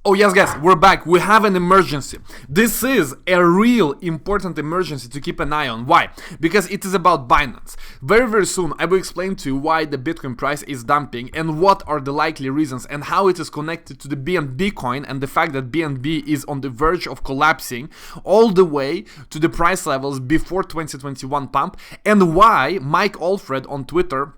Oh yes guys, we're back. We have an emergency. This is a real important emergency to keep an eye on. Why? Because it is about Binance. Very soon I will explain to you why the Bitcoin price is dumping and what are the likely reasons and how it is connected to the BNB coin and the fact that BNB is on the verge of collapsing all the way to the price levels before 2021 pump, and why Mike Alfred on Twitter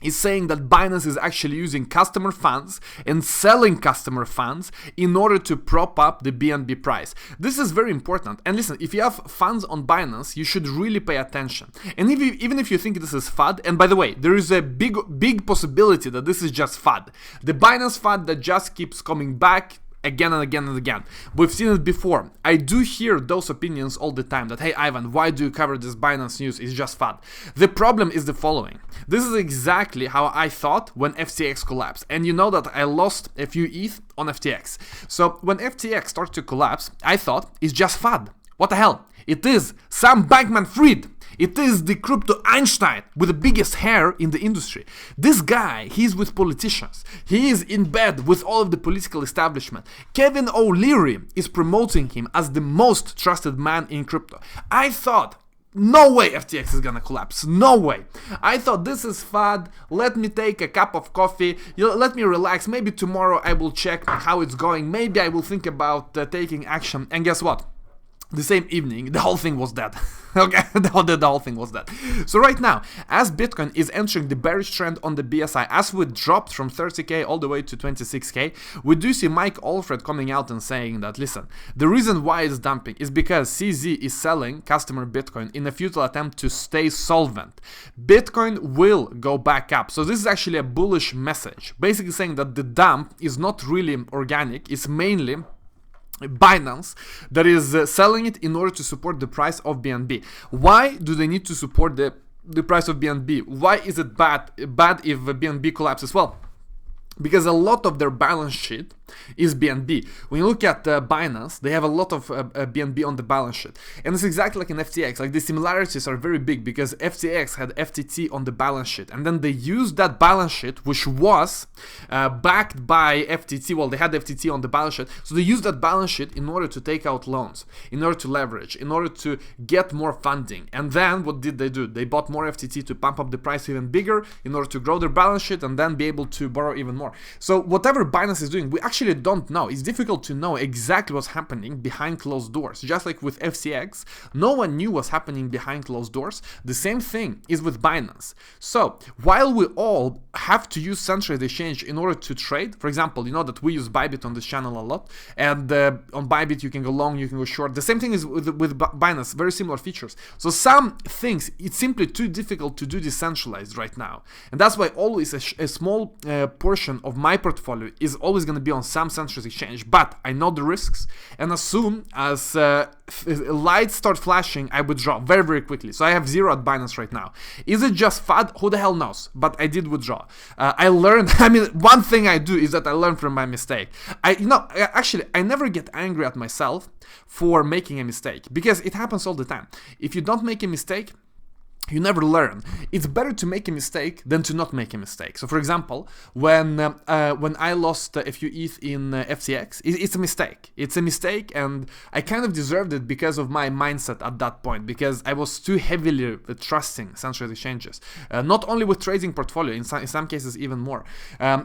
is saying that Binance is actually using customer funds and selling customer funds in order to prop up the BNB price. This is very important. And listen, if you have funds on Binance, you should really pay attention. And even if you think this is FUD, and by the way, there is a big possibility that this is just FUD. The Binance FUD that just keeps coming back again and again and again. We've seen it before. I do hear those opinions all the time that, hey Ivan, why do you cover this Binance news? It's just FUD. The problem is the following. This is exactly how I thought when FTX collapsed. And you know that I lost a few ETH on FTX. So when FTX started to collapse, I thought it's just FUD. What the hell? It is Sam Bankman-Fried. It is the crypto Einstein with the biggest hair in the industry. This guy, he's with politicians. He is in bed with all of the political establishment. Kevin O'Leary is promoting him as the most trusted man in crypto. I thought, no way FTX is gonna collapse. No way. I thought this is FUD. Let me take a cup of coffee. Let me relax. Maybe tomorrow I will check how it's going. Maybe I will think about taking action. And guess what? The same evening, the whole thing was dead. Okay, the whole thing was dead. So right now, as Bitcoin is entering the bearish trend on the BSI, as we dropped from 30k all the way to 26k, we do see Mike Alfred coming out and saying that, listen, the reason why it's dumping is because CZ is selling customer Bitcoin in a futile attempt to stay solvent. Bitcoin will go back up. So this is actually a bullish message, basically saying that the dump is not really organic, it's mainly Binance that is selling it in order to support the price of BNB. Why do they need to support the price of BNB? Why is it bad if BNB collapses? Well, because a lot of their balance sheet is BNB. When you look at Binance, they have a lot of BNB on the balance sheet. And it's exactly like in FTX. Like the similarities are very big because FTX had FTT on the balance sheet. And then they used that balance sheet, which was backed by FTT. Well, they had FTT on the balance sheet. So they used that balance sheet in order to take out loans, in order to leverage, in order to get more funding. And then what did they do? They bought more FTT to pump up the price even bigger in order to grow their balance sheet and then be able to borrow even more. So whatever Binance is doing, we actually don't know. It's difficult to know exactly what's happening behind closed doors. Just like with FCX, no one knew what's happening behind closed doors. The same thing is with Binance. So while we all have to use centralized exchange in order to trade, for example, you know that we use Bybit on this channel a lot, and on Bybit you can go long, you can go short. The same thing is with Binance, very similar features. So some things, it's simply too difficult to do decentralized right now. And that's why always a small portion of my portfolio is always going to be on some centralized exchange, but I know the risks, and as soon as lights start flashing, I withdraw very quickly. So I have 0 at Binance right now. Is it just FUD? Who the hell knows? But I did withdraw. I learned, one thing I do is that I learn from my mistake. Actually, I never get angry at myself for making a mistake, because it happens all the time. If you don't make a mistake, you never learn. It's better to make a mistake than to not make a mistake. So for example, when I lost a few ETH in FTX, it's a mistake. It's a mistake, and I kind of deserved it because of my mindset at that point, because I was too heavily trusting centralized exchanges. Not only with trading portfolio, in some cases even more.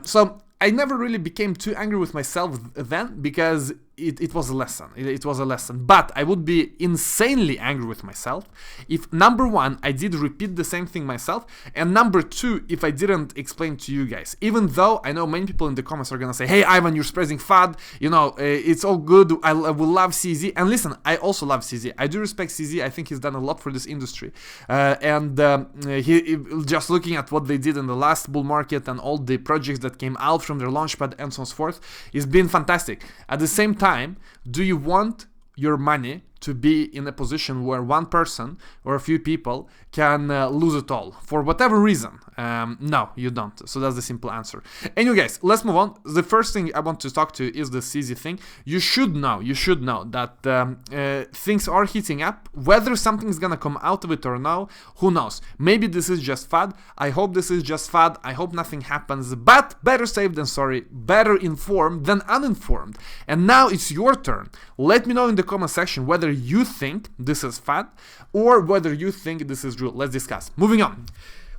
So I never really became too angry with myself then, because it was a lesson. It was a lesson. But I would be insanely angry with myself if, number one, I did repeat the same thing myself, and number two, if I didn't explain to you guys. Even though I know many people in the comments are gonna say, hey Ivan, you're spreading FUD, it's all good, I will love CZ. And listen, I also love CZ. I do respect CZ. I think he's done a lot for this industry. He just looking at what they did in the last bull market and all the projects that came out from their launchpad and so on and so forth, it's been fantastic. At the same time, do you want your money to be in a position where one person or a few people can lose it all for whatever reason? No, you don't. So that's the simple answer. Anyway, guys, let's move on. The first thing I want to talk to is this easy thing. You should know that things are heating up. Whether something's gonna come out of it or no, who knows? Maybe this is just fad. I hope this is just fad. I hope nothing happens. But better safe than sorry. Better informed than uninformed. And now it's your turn. Let me know in the comment section whether you think this is fad or whether you think this is real. Let's discuss. Moving on.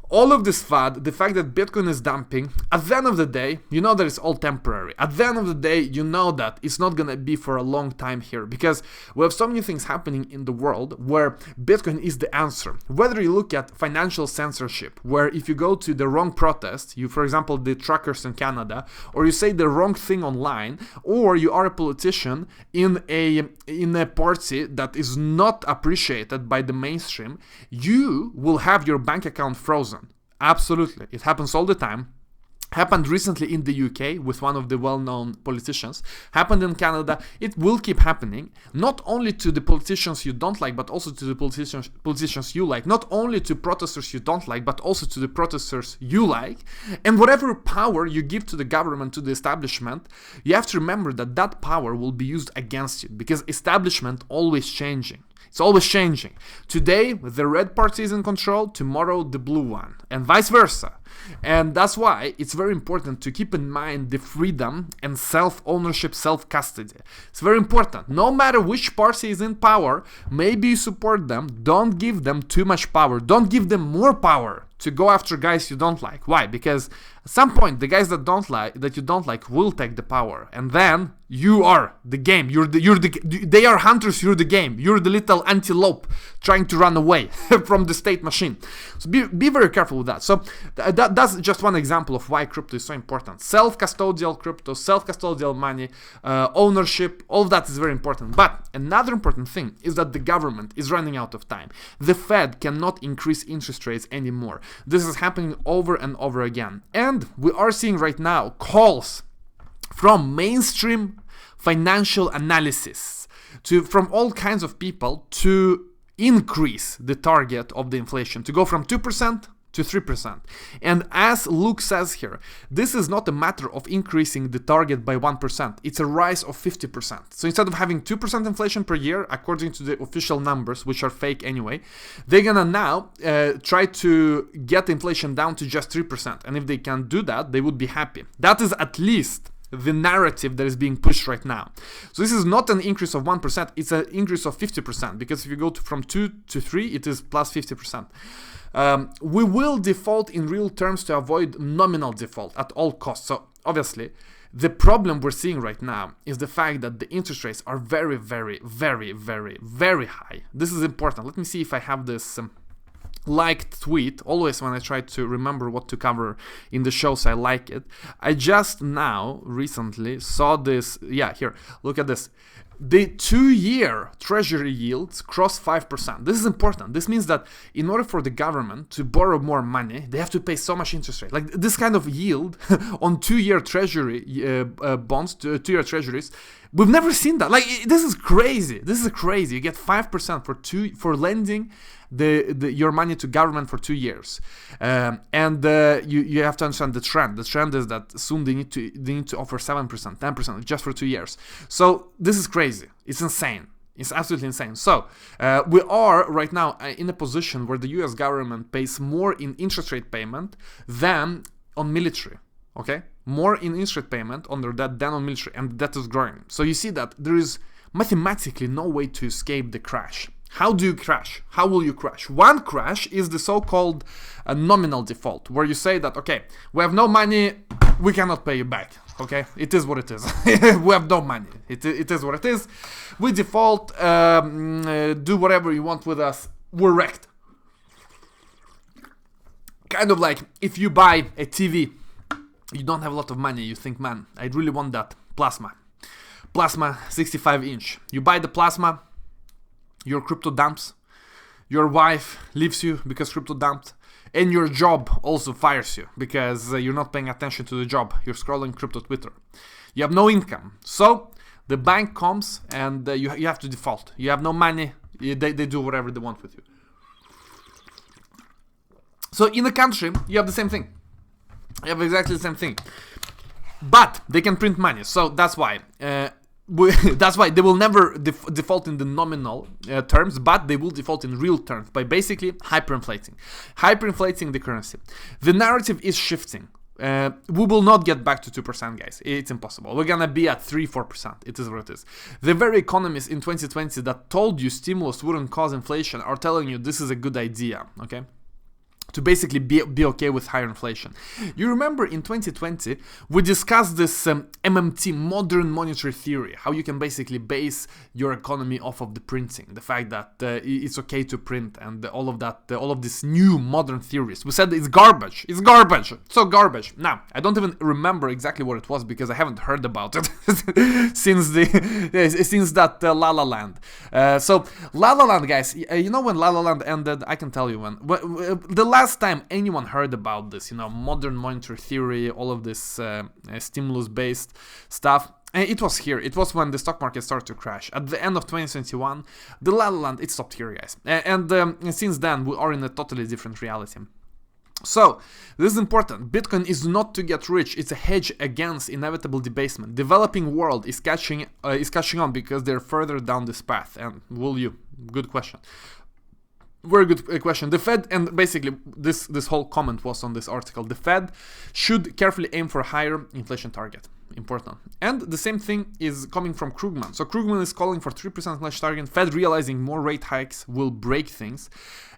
All of this fad, the fact that Bitcoin is dumping, at the end of the day, you know that it's all temporary. At the end of the day, you know that it's not gonna be for a long time here, because we have so many things happening in the world where Bitcoin is the answer. Whether you look at financial censorship, where if you go to the wrong protest, you, for example, the truckers in Canada, or you say the wrong thing online, or you are a politician in a party that is not appreciated by the mainstream, you will have your bank account frozen. Absolutely. It happens all the time. Happened recently in the UK with one of the well-known politicians. Happened in Canada. It will keep happening. Not only to the politicians you don't like, but also to the politicians you like. Not only to protesters you don't like, but also to the protesters you like. And whatever power you give to the government, to the establishment, you have to remember that that power will be used against you, because establishment always changing. It's always changing. Today, the red party is in control, tomorrow the blue one, and vice versa. And that's why it's very important to keep in mind the freedom and self-ownership, self-custody. It's very important. No matter which party is in power, maybe you support them, don't give them too much power. Don't give them more power to go after guys you don't like. Why? Because at some point, the guys that you don't like will take the power, and then you are the game. They are hunters. You're the game. You're the little antelope trying to run away from the state machine. So be very careful with that. So that's just one example of why crypto is so important. Self-custodial crypto, self-custodial money, ownership, all of that is very important. But another important thing is that the government is running out of time. The Fed cannot increase interest rates anymore. This is happening over and over again. And we are seeing right now calls from mainstream financial analysis from all kinds of people to increase the target of the inflation, to go from 2% to 3%. And as Luke says here, this is not a matter of increasing the target by 1%. It's a rise of 50%. So instead of having 2% inflation per year, according to the official numbers, which are fake anyway, they're gonna now try to get inflation down to just 3%. And if they can do that, they would be happy. That is at least the narrative that is being pushed right now. So this is not an increase of 1%, it's an increase of 50%, because if you go from 2 to 3, it is plus 50%. We will default in real terms to avoid nominal default at all costs. So obviously, the problem we're seeing right now is the fact that the interest rates are very, very, very, very, very high. This is important. Let me see if I have this liked tweet. Always when I try to remember what to cover in the shows, I like it. I just now recently saw this. Yeah, here, look at this. The 2-year treasury yields cross 5%. This is important. This means that in order for the government to borrow more money, they have to pay so much interest rate. Like this kind of yield on 2-year treasury bonds, 2-year treasuries, we've never seen that. Like this is crazy. This is crazy. You get 5% for lending your money to government for 2 years, and you have to understand the trend. The trend is that soon they need to offer 7%, 10% just for 2 years. So this is crazy. It's insane. It's absolutely insane. So we are right now in a position where the US government pays more in interest rate payment than on military. Okay, more in interest rate payment on their debt than on military, and the debt is growing. So you see that there is mathematically no way to escape the crash. How do you crash? How will you crash? One crash is the so-called nominal default, where you say that, okay, we have no money, we cannot pay you back. Okay, it is what it is. We have no money. It is what it is. We default, do whatever you want with us, we're wrecked. Kind of like if you buy a TV, you don't have a lot of money, you think, man, I really want that plasma 65-inch. You buy the plasma, your crypto dumps, your wife leaves you because crypto dumped, and your job also fires you because you're not paying attention to the job. You're scrolling crypto Twitter. You have no income. So the bank comes and you have to default. You have no money. They do whatever they want with you. So in the country, you have the same thing. You have exactly the same thing. But they can print money, so that's why. That's why they will never default in the nominal terms, but they will default in real terms by basically hyperinflating the currency. The narrative is shifting. We will not get back to 2%, guys. It's impossible. We're gonna be at 3-4%. It is what it is. The very economists in 2020 that told you stimulus wouldn't cause inflation are telling you this is a good idea, okay? To basically be okay with higher inflation. You remember in 2020, we discussed this MMT, modern monetary theory, how you can basically base your economy off of the printing, the fact that it's okay to print and all of that, all of these new modern theories. We said it's garbage, so garbage. Now, I don't even remember exactly what it was because I haven't heard about it since that La La Land. So La La Land, guys, you know when La La Land ended? I can tell you when. The last time anyone heard about this, you know, modern monetary theory, all of this stimulus-based stuff, it was here. It was when the stock market started to crash. At the end of 2021, the La La Land, it stopped here, guys. And since then, we are in a totally different reality. So, this is important. Bitcoin is not to get rich, it's a hedge against inevitable debasement. Developing world is catching on because they're further down this path. And will you? Good question. Very good question. The Fed, and basically this whole comment was on this article, the Fed should carefully aim for a higher inflation target. Important. And the same thing is coming from Krugman. So Krugman is calling for 3% inflation target. Fed realizing more rate hikes will break things.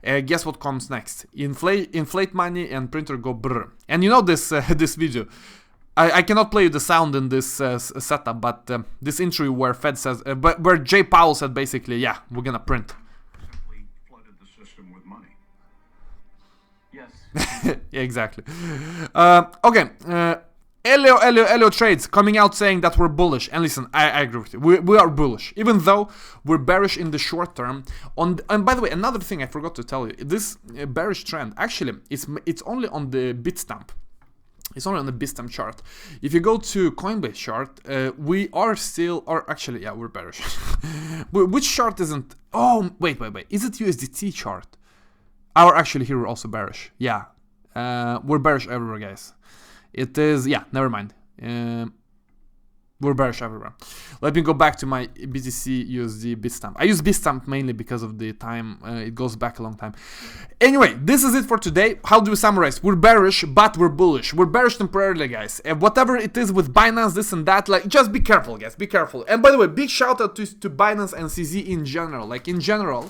Guess what comes next? Inflate money and printer go brr. And you know this this video. I cannot play you the sound in this setup, but this intro where Fed says, where Jay Powell said basically, yeah, we're gonna print. Yeah, exactly. Okay. Elio Trades coming out saying that we're bullish. And listen, I agree with you. We are bullish, even though we're bearish in the short term. And by the way, another thing I forgot to tell you: this bearish trend actually it's only on the Bitstamp. It's only on the Bitstamp chart. If you go to Coinbase chart, we are still, or actually, yeah, we're bearish. Which chart isn't? Oh, wait. Is it USDT chart? Actually, here we're also bearish. Yeah, we're bearish everywhere, guys. It is, yeah, never mind. We're bearish everywhere. Let me go back to my BTC USD Bitstamp. I use Bitstamp mainly because of the time. It goes back a long time. Anyway, this is it for today. How do we summarize? We're bearish, but we're bullish. We're bearish temporarily, guys. Whatever it is with Binance, this and that, like, just be careful, guys. Be careful. And by the way, big shout out to Binance and CZ in general. Like, in general,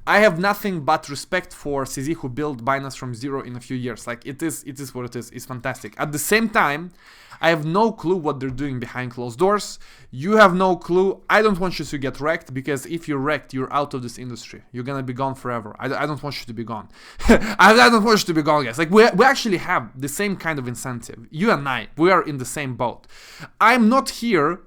I have nothing but respect for CZ who built Binance from zero in a few years. Like, it is what it is. It's fantastic. At the same time, I have no clue what they're doing behind closed doors. You have no clue. I don't want you to get wrecked, because if you're wrecked, you're out of this industry. You're gonna be gone forever. I don't want you to be gone. I don't want you to be gone, guys. Like, we actually have the same kind of incentive. You and I, we are in the same boat. I'm not here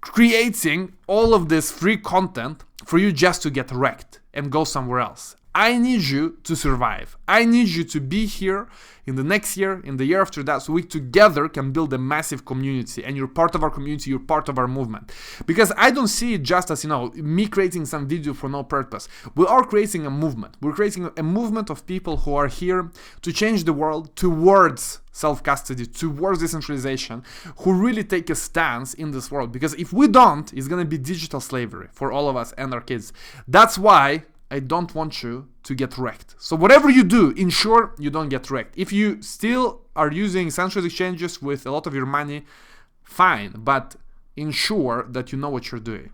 creating all of this free content for you just to get wrecked and go somewhere else. I need you to survive. I need you to be here in the next year, in the year after that, so we together can build a massive community, and you're part of our community, you're part of our movement. Because I don't see it just as, me creating some video for no purpose. We are creating a movement. We're creating a movement of people who are here to change the world towards self-custody, towards decentralization, who really take a stance in this world. Because if we don't, it's going to be digital slavery for all of us and our kids. That's why I don't want you to get wrecked. So whatever you do, ensure you don't get wrecked. If you still are using centralized exchanges with a lot of your money, fine, but ensure that you know what you're doing.